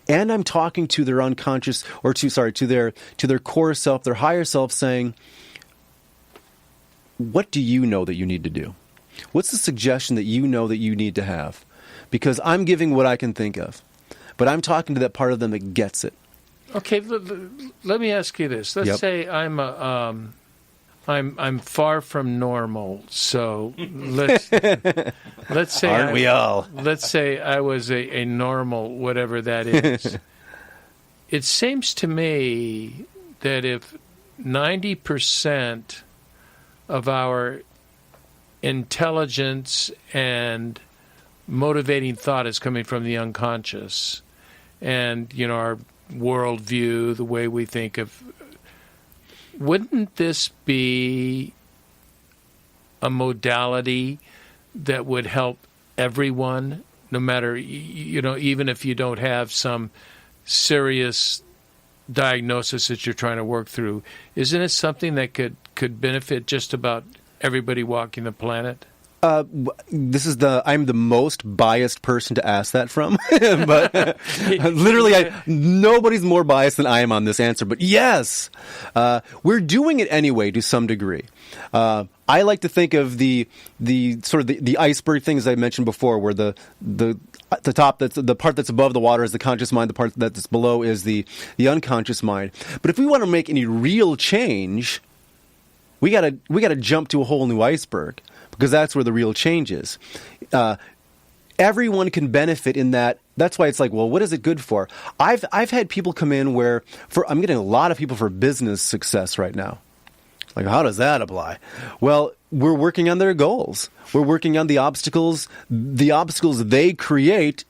And I'm talking to their unconscious to their core self, their higher self, saying, what do you know that you need to do? What's the suggestion that you know that you need to have? Because I'm giving what I can think of. But I'm talking to that part of them that gets it. Okay, let me ask you this. Let's say I'm far from normal. So let's say Aren't we all? Let's say I was a normal, whatever that is. It seems to me that if 90% of our intelligence and motivating thought is coming from the unconscious, and our worldview, the way we think of, wouldn't this be a modality that would help everyone, no matter, even if you don't have some serious diagnosis that you're trying to work through? Isn't it something that could benefit just about everybody walking the planet? I'm the most biased person to ask that from, but literally nobody's more biased than I am on this answer. But yes, we're doing it anyway to some degree. I like to think of the sort of the iceberg things I mentioned before, where the top, that's the part that's above the water, is the conscious mind. The part that's below is the unconscious mind. But if we want to make any real change, we gotta jump to a whole new iceberg, because that's where the real change is. Everyone can benefit in that. That's why it's like, well, what is it good for? I've had people come in where I'm getting a lot of people for business success right now. Like, how does that apply? Well, we're working on their goals. We're working on the obstacles they create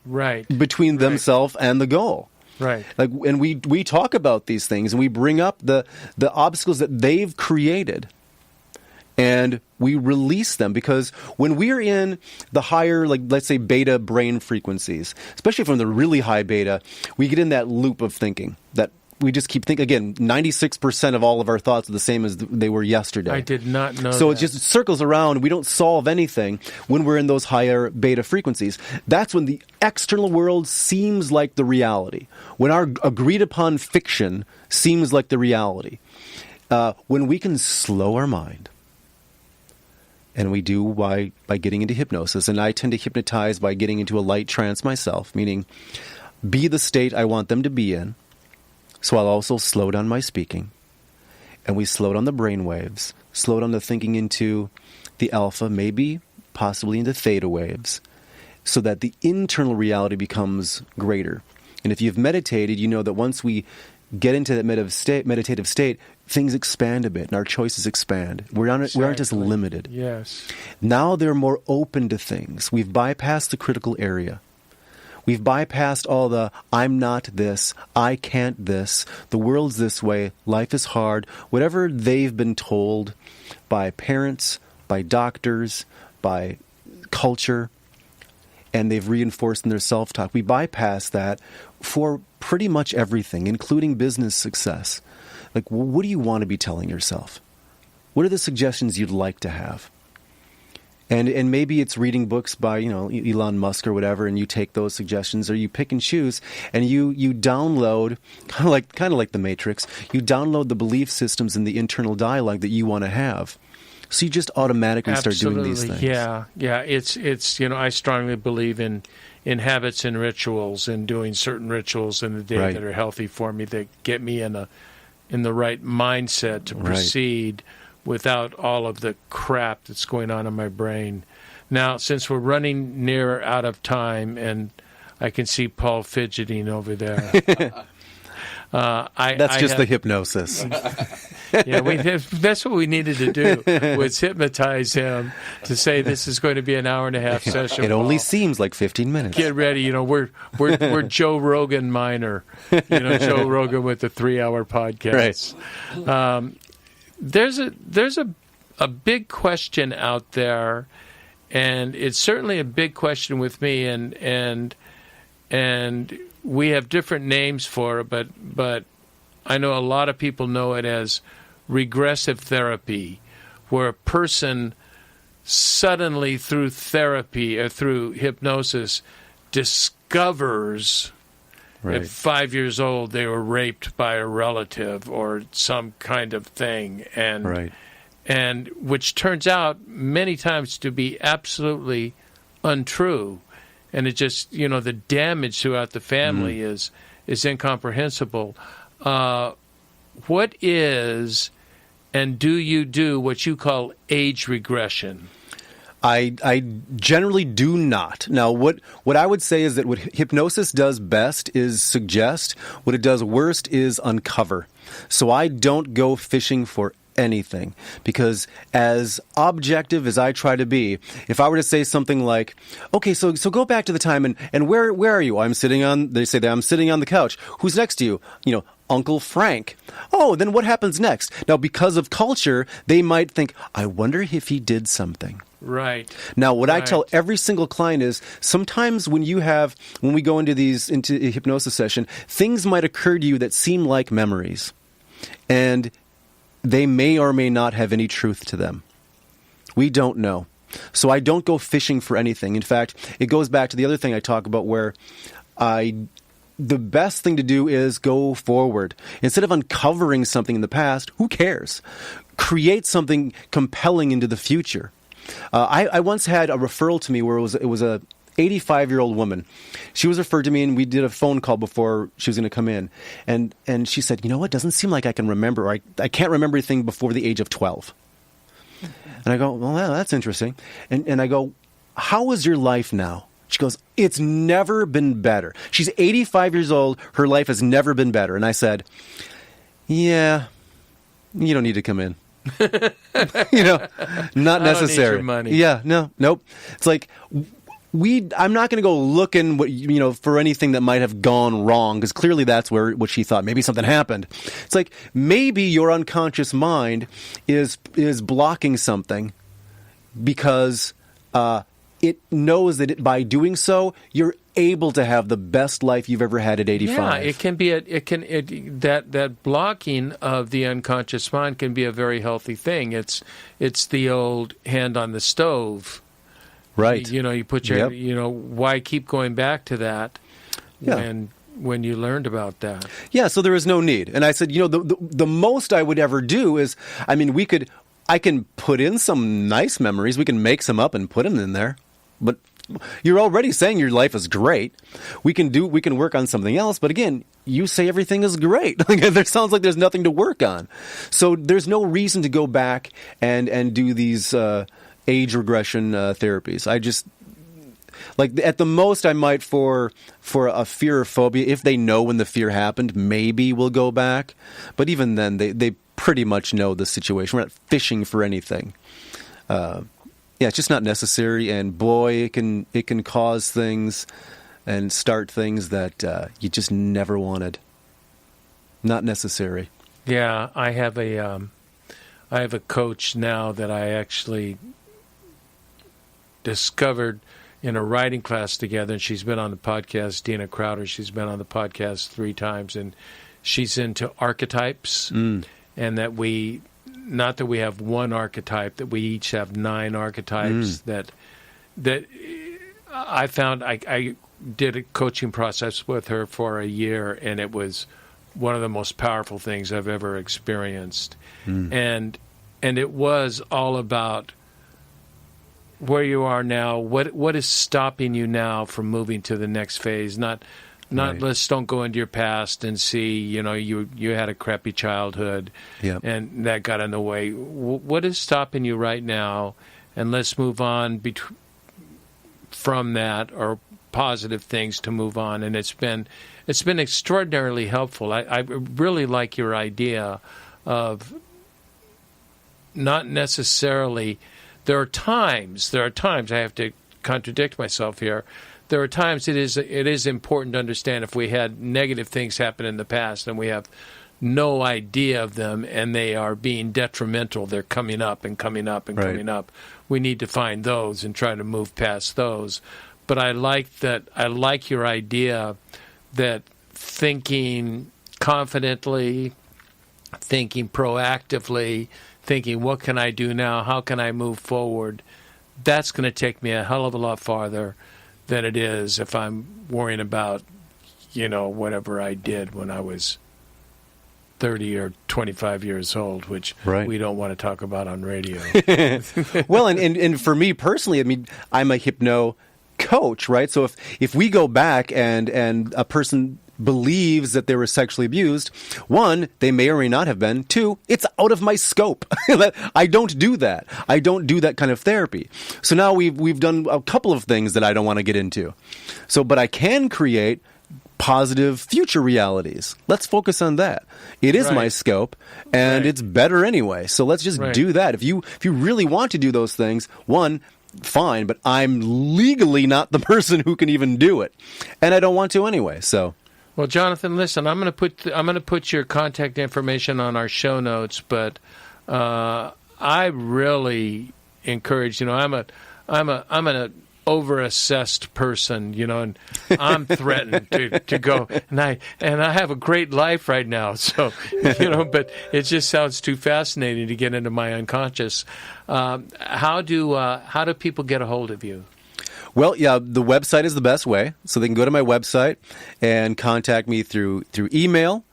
between themselves and the goal. Right. Like, and we talk about these things, and we bring up the obstacles that they've created, and we release them, because when we're in the higher, like, let's say, beta brain frequencies, especially from the really high beta, we get in that loop of thinking that we just keep thinking. Again, 96% of all of our thoughts are the same as they were yesterday. I did not know So that. it just circles around. We don't solve anything when we're in those higher beta frequencies. That's when the external world seems like the reality. When our agreed upon fiction seems like the reality. When we can slow our mind. And we do by getting into hypnosis. And I tend to hypnotize by getting into a light trance myself, meaning be the state I want them to be in. So I'll also slow down my speaking. And we slow down the brain waves, slow down the thinking into the alpha, maybe possibly into theta waves, so that the internal reality becomes greater. And if you've meditated, you know that once we get into that meditative state, things expand a bit, and our choices expand. We aren't just limited. Yes. Now they're more open to things. We've bypassed the critical area. We've bypassed all the, I'm not this, I can't this, the world's this way, life is hard, whatever they've been told by parents, by doctors, by culture, and they've reinforced in their self-talk. We bypass that for pretty much everything, including business success. Like, what do you want to be telling yourself? What are the suggestions you'd like to have? And maybe it's reading books by, Elon Musk or whatever, and you take those suggestions, or you pick and choose, and you download, kind of like the Matrix, you download the belief systems and the internal dialogue that you want to have. So you just automatically start doing these things. Yeah. It's I strongly believe in habits and rituals, and doing certain rituals in the day that are healthy for me, that get me in the right mindset to proceed without all of the crap that's going on in my brain. Now, since we're running near out of time, and I can see Paul fidgeting over there. That's just the hypnosis. Yeah, that's what we needed to do, was hypnotize him to say this is going to be an hour and a half session. It only seems like 15 minutes. Get ready, we're Joe Rogan minor, Joe Rogan with the 3-hour podcast. Right. There's a big question out there, and it's certainly a big question with me, and we have different names for it, but I know a lot of people know it as regressive therapy, where a person suddenly through therapy or through hypnosis discovers at 5 years old they were raped by a relative or some kind of thing, and which turns out many times to be absolutely untrue. And it just, the damage throughout the family is incomprehensible. What is, and do you do what you call age regression? I generally do not. Now, what I would say is that what hypnosis does best is suggest. What it does worst is uncover. So I don't go fishing for anything, because as objective as I try to be, if I were to say something like, okay, so go back to the time and where are you? They say that I'm sitting on the couch. Who's next to you? Uncle Frank. Oh, then what happens next? Now, because of culture, they might think, I wonder if he did something. Right. Now, what I tell every single client is sometimes when we go into a hypnosis session, things might occur to you that seem like memories. And they may or may not have any truth to them. We don't know. So I don't go fishing for anything. In fact, it goes back to the other thing I talk about where the best thing to do is go forward. Instead of uncovering something in the past, who cares? Create something compelling into the future. I once had a referral to me where it was a 85-year-old woman. She was referred to me, and we did a phone call before she was going to come in. And she said, it doesn't seem like I can remember. I can't remember anything before the age of 12. And I go, well, that's interesting. And I go, how is your life now? She goes, it's never been better. She's 85 years old. Her life has never been better. And I said, yeah, you don't need to come in. Not necessary. I don't need your money. Yeah, nope. It's like, I'm not going to go looking for anything that might have gone wrong, because clearly that's what she thought. Maybe something happened. It's like maybe your unconscious mind is blocking something because it knows that by doing so you're able to have the best life you've ever had at 85. Yeah, it can be that blocking of the unconscious mind can be a very healthy thing. It's the old hand on the stove. Right. You put your, why keep going back to that when you learned about that? Yeah, so there is no need. And I said, the most I would ever do is, I can put in some nice memories. We can make some up and put them in there. But you're already saying your life is great. We can work on something else. But again, you say everything is great. There sounds like there's nothing to work on. So there's no reason to go back and do these age regression therapies. I just at the most I might for a fear or phobia, if they know when the fear happened, maybe we'll go back. But even then, they pretty much know the situation. We're not fishing for anything. It's just not necessary. And boy, it can cause things and start things that you just never wanted. Not necessary. Yeah, I have a coach now that I actually discovered in a writing class together, and she's been on the podcast, Dina Crowder. She's been on the podcast 3 times, and she's into archetypes, and that not that we have one archetype, that we each have 9 archetypes. That I found I did a coaching process with her for a year, and it was one of the most powerful things I've ever experienced, and it was all about where you are now, what is stopping you now from moving to the next phase? Not let's don't go into your past and see, you had a crappy childhood, and that got in the way. What is stopping you right now? And let's move on from that, or positive things to move on, and it's been extraordinarily helpful. I really like your idea of not necessarily. There are times I have to contradict myself here. There are times it is important to understand if we had negative things happen in the past and we have no idea of them and they are being detrimental. They're coming up and coming up and coming up. We need to find those and try to move past those. But I like your idea that thinking confidently, thinking proactively, thinking what can I do now? How can I move forward? That's going to take me a hell of a lot farther than it is if I'm worrying about, whatever I did when I was 30 or 25 years old, which we don't want to talk about on radio. Well, and for me personally, I mean, I'm a hypno coach, right? So if we go back and a person believes that they were sexually abused, one, they may or may not have been. Two, it's out of my scope. I don't do that. I don't do that kind of therapy. So now we've done a couple of things that I don't want to get into. But I can create positive future realities. Let's focus on that. It is my scope, and it's better anyway. So let's just do that. If you really want to do those things, one, fine, but I'm legally not the person who can even do it, and I don't want to anyway. So. Well, Jonathan, listen, I'm going to put your contact information on our show notes, but I really encourage. I'm an over-assessed person, and I'm threatened to go, and I have a great life right now. So, but it just sounds too fascinating to get into my unconscious. How do people get a hold of you? Well, yeah, the website is the best way. So they can go to my website and contact me through email.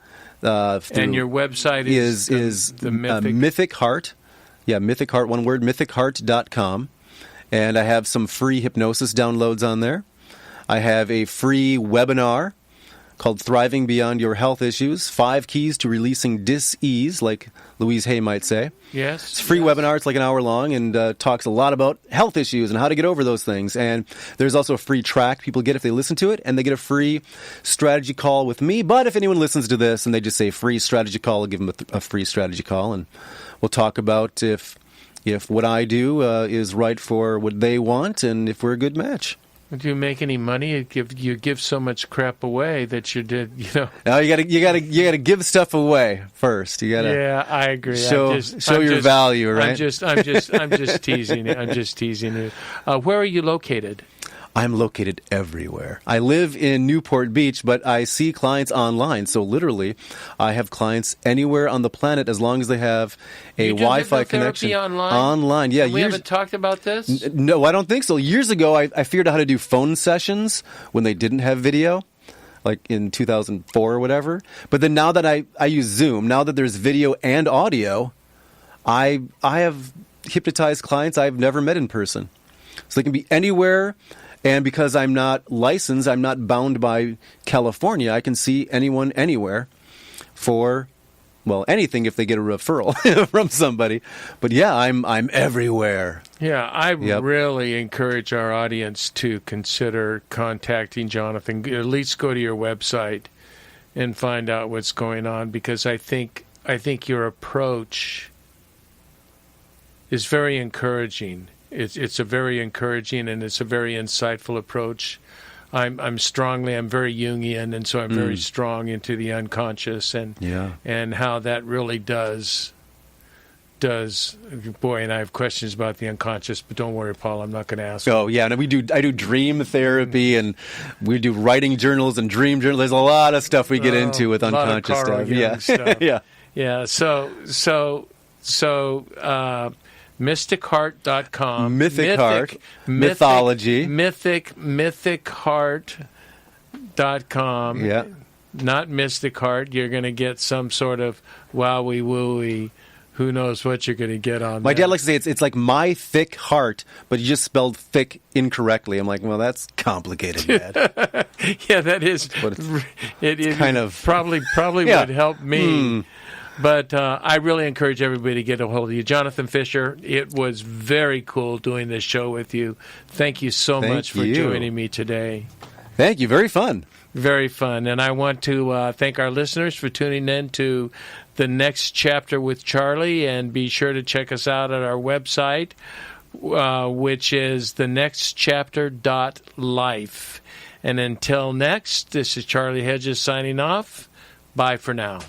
And your website is the Mythic Heart. Yeah, Mythic Heart, one word, mythicheart.com. And I have some free hypnosis downloads on there. I have a free webinar called Thriving Beyond Your Health Issues, 5 Keys to Releasing Dis-Ease, like Louise Hay might say. Yes. It's a free webinar. It's like an hour long and talks a lot about health issues and how to get over those things. And there's also a free track people get if they listen to it, and they get a free strategy call with me. But if anyone listens to this and they just say free strategy call, I'll give them a free strategy call, and we'll talk about if what I do is right for what they want and if we're a good match. Do you make any money? You give so much crap away that you did, No, you gotta give stuff away first. You gotta. Yeah, I agree. Show your value, right? I'm just teasing you. I'm just teasing you. Where are you located? I'm located everywhere. I live in Newport Beach, but I see clients online. So literally, I have clients anywhere on the planet as long as they have a Wi-Fi connection. Online, yeah. We haven't talked about this? No, I don't think so. Years ago, I figured out how to do phone sessions when they didn't have video, like in 2004 or whatever. But then now that I use Zoom, now that there's video and audio, I have hypnotized clients I've never met in person. So they can be anywhere. And because I'm not licensed, I'm not bound by California, I can see anyone anywhere for, anything if they get a referral from somebody. But yeah, I'm everywhere. Yeah, I really encourage our audience to consider contacting Jonathan. At least go to your website and find out what's going on, because I think your approach is very encouraging. It's a very encouraging and it's a very insightful approach. I'm very Jungian, and so I'm very strong into the unconscious and how that really does. Boy, and I have questions about the unconscious, but don't worry, Paul, I'm not going to ask. Oh yeah, and I do dream therapy, and we do writing journals and dream journals. There's a lot of stuff we get into with unconscious stuff. Yeah. Yeah. So. MythicHeart.com. Mythic Heart. Mythology. MythicHeart.com. Yeah. Not Mystic Heart. You're going to get some sort of wowie wooey. Who knows what you're going to get on My dad likes to say it's like My Thick Heart, but you just spelled thick incorrectly. I'm like, well, that's complicated, Dad. Yeah, that is. It kind of probably would help me. But I really encourage everybody to get a hold of you. Jonathan Fischer, it was very cool doing this show with you. Thank you so much for joining me today. Thank you. Very fun. Very fun. And I want to thank our listeners for tuning in to The Next Chapter with Charlie, and be sure to check us out at our website, which is thenextchapter.life. And until next, this is Charlie Hedges signing off. Bye for now.